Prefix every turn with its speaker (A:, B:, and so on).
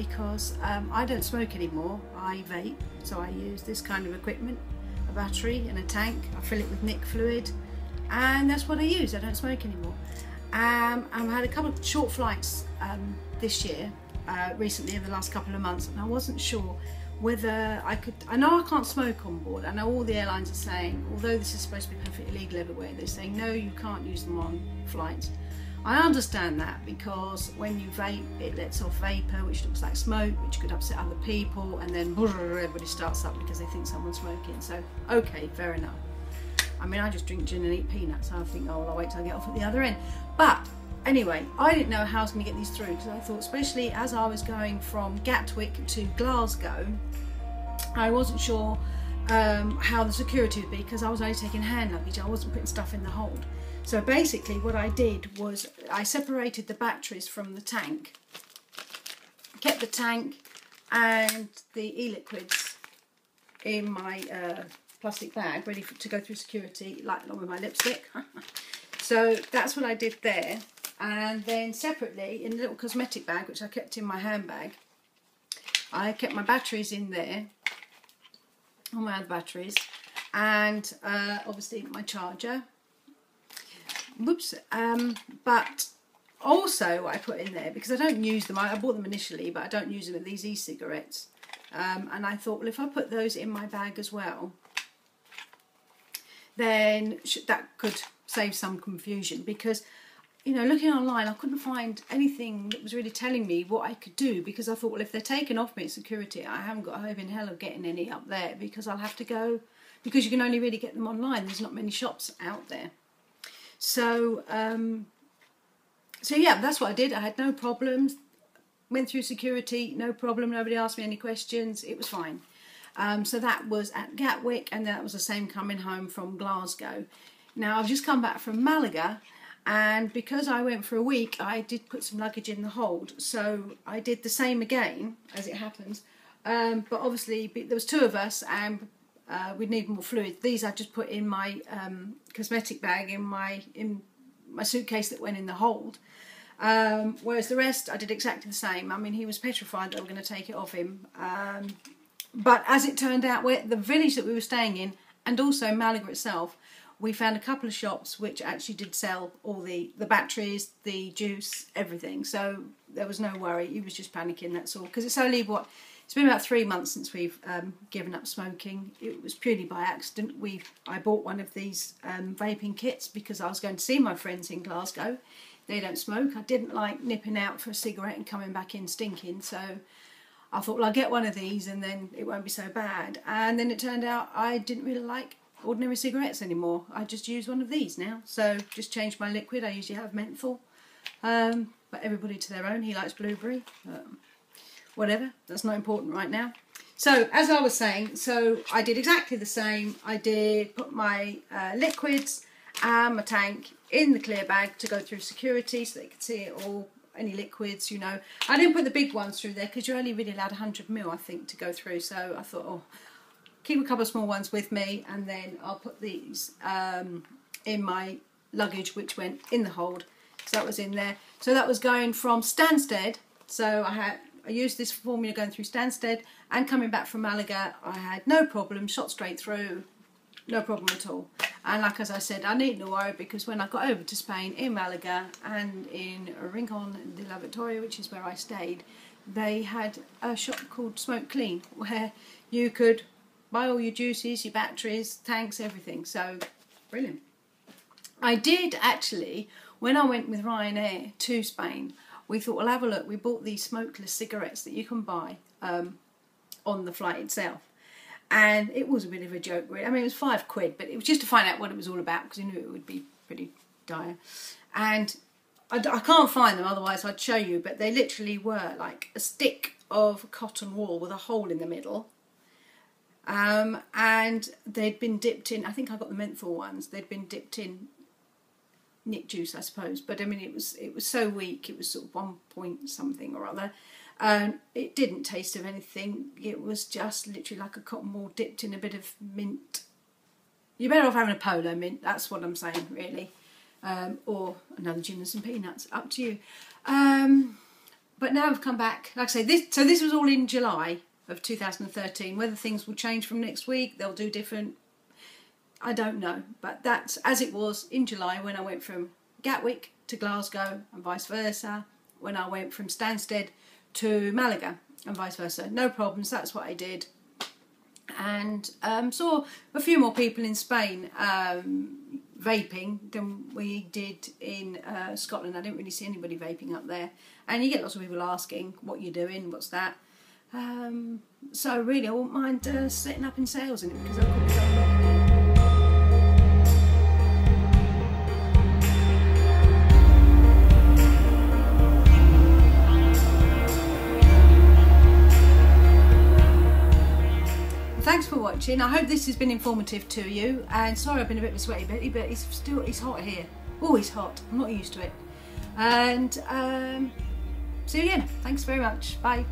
A: because I don't smoke anymore. I vape, so I use this kind of equipment, a battery and a tank. I fill it with nic fluid, and that's what I use. I don't smoke anymore. I've had a couple of short flights this year, recently in the last couple of months, and I wasn't sure whether I could. I know I can't smoke on board. I know all the airlines are saying, although this is supposed to be perfectly legal everywhere, they're saying no, you can't use them on flights. I understand that, because when you vape, it lets off vapour which looks like smoke, which could upset other people, and then everybody starts up because they think someone's smoking. So okay, fair enough. I mean, I just drink gin and eat peanuts, so I think, oh well, I'll wait till I get off at the other end. But anyway, I didn't know how I was going to get these through, because I thought, especially as I was going from Gatwick to Glasgow, I wasn't sure how the security would be, because I was only taking hand luggage. I wasn't putting stuff in the hold. So basically what I did was I separated the batteries from the tank, kept the tank and the e-liquids in my plastic bag ready to go through security, like along with my lipstick. So that's what I did there. And then separately, in a little cosmetic bag which I kept in my handbag, I kept my batteries in there, all my other batteries, and obviously my charger. Whoops. But also what I put in there, because I don't use them, I bought them initially, but I don't use them, at these e-cigarettes. And I thought, well, if I put those in my bag as well, then that could save some confusion, because, you know, looking online, I couldn't find anything that was really telling me what I could do, because I thought, well, if they're taken off me at security, I haven't got a hope in hell of getting any up there, because I'll have to go, because you can only really get them online. There's not many shops out there. So, so yeah, that's what I did. I had no problems. Went through security, no problem. Nobody asked me any questions. It was fine. So that was at Gatwick, and that was the same coming home from Glasgow. Now, I've just come back from Malaga, and because I went for a week, I did put some luggage in the hold. So I did the same again, as it happens. But obviously, there was two of us, and we'd need more fluid. These I just put in my cosmetic bag in my suitcase that went in the hold. Whereas the rest, I did exactly the same. I mean, he was petrified that I was going to take it off him. But as it turned out, the village that we were staying in, and also Malaga itself, we found a couple of shops which actually did sell all the batteries, the juice, everything. So there was no worry. He was just panicking, that's all. Because it's only, it's been about 3 months since we've given up smoking. It was purely by accident. I bought one of these vaping kits because I was going to see my friends in Glasgow. They don't smoke. I didn't like nipping out for a cigarette and coming back in stinking. So I thought, well, I'll get one of these and then it won't be so bad. And then it turned out I didn't really like ordinary cigarettes anymore. I just use one of these now. So just changed my liquid. I usually have menthol. But everybody to their own. He likes blueberry. Whatever, that's not important right now. So as I was saying, so I did exactly the same. I did put my liquids and my tank in the clear bag to go through security so they could see it all, any liquids, you know. I didn't put the big ones through there because you're only really allowed 100 ml, I think, to go through. So I thought, oh, keep a couple of small ones with me, and then I'll put these in my luggage, which went in the hold. So that was in there. So that was going from Stansted. So I used this formula going through Stansted and coming back from Malaga. I had no problem, shot straight through, no problem at all. And like as I said, I needn't worry, because when I got over to Spain, in Malaga and in Rincon de la Victoria, which is where I stayed, they had a shop called Smoke Clean, where you could buy all your juices, your batteries, tanks, everything. So brilliant. I did actually, when I went with Ryanair to Spain, we thought, well, have a look. We bought these smokeless cigarettes that you can buy on the flight itself. And it was a bit of a joke, really. I mean, it was £5, but it was just to find out what it was all about, because I knew it would be pretty dire. And I can't find them, otherwise I'd show you, but they literally were like a stick of cotton wool with a hole in the middle. And they'd been dipped in, I think I got the menthol ones, they'd been dipped in nic juice, I suppose, but I mean it was so weak. It was sort of 1 point something or other. It didn't taste of anything. It was just literally like a cotton wool dipped in a bit of mint. You're better off having a polo mint, that's what I'm saying, really. Or another gin and some peanuts, up to you. but now I've come back. Like I say, this was all in July of 2013. Whether things will change from next week, they'll do different, I don't know. But that's as it was in July when I went from Gatwick to Glasgow and vice versa. When I went from Stansted to Malaga and vice versa. No problems, that's what I did. And saw a few more people in Spain vaping than we did in Scotland. I didn't really see anybody vaping up there. And you get lots of people asking, what you're doing, what's that? So really, I wouldn't mind setting up in sales in it, because I could be going. Thanks for watching. I hope this has been informative to you, and sorry I've been a bit of a sweaty Betty, but it's hot here. Always hot. I'm not used to it. And see you again. Thanks very much. Bye.